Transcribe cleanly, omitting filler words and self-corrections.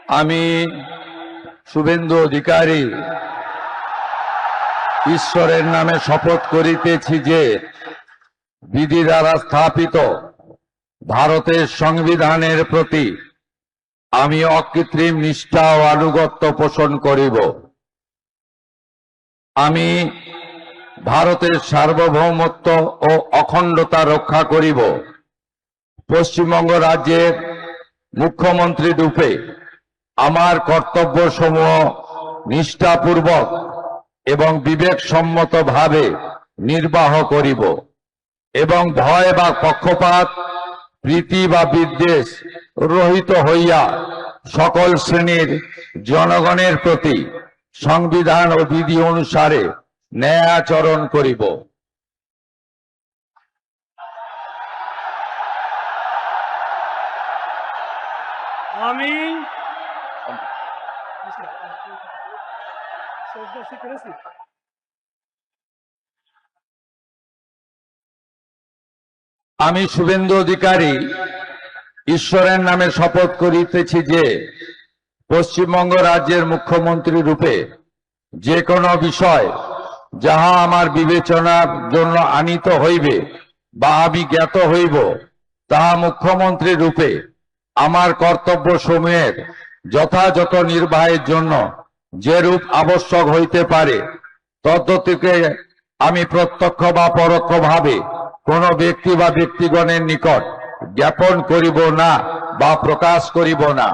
আমি শুভেন্দু অধিকারী ঈশ্বরের নামে শপথ করিতেছি যে বিধি দ্বারা স্থাপিত ভারতের সংবিধানের প্রতি আমি অকৃত্রিম নিষ্ঠা ও আনুগত্য পোষণ করিব। আমি ভারতের সার্বভৌমত্ব ও অখণ্ডতা রক্ষা করিব। পশ্চিমবঙ্গ রাজ্যের মুখ্যমন্ত্রী রূপে আমার কর্তব্যসমূহ নিষ্ঠাপূর্বক এবং বিবেকসম্মতভাবে নির্বাহ করিব এবং ভয় বা পক্ষপাত, প্রীতি বা বিদ্বেষ রহিত হইয়া সকল শ্রেণীর জনগণের প্রতি সংবিধান ও বিধি অনুসারে ন্যায় আচরণ করিব। আমি আমি শুভেন্দু অধিকারী ঈশ্বরের নামে শপথ করিতেছি যে পশ্চিমবঙ্গ রাজ্যের মুখ্যমন্ত্রী রূপে যে কোনো বিষয় যাহা আমার বিবেচনার জন্য আনিত হইবে বা আমি জ্ঞাত হইব, তাহা মুখ্যমন্ত্রী রূপে আমার কর্তব্য সমূহের যথাযথ নির্বাহের জন্য যেরূপ আবশ্যক হইতে পারে তদ্গতিকে আমি প্রত্যক্ষ বা পরোক্ষভাবে কোন ব্যক্তি বা ব্যক্তিগণের নিকট জ্ঞাপন করিব না বা প্রকাশ করিব না।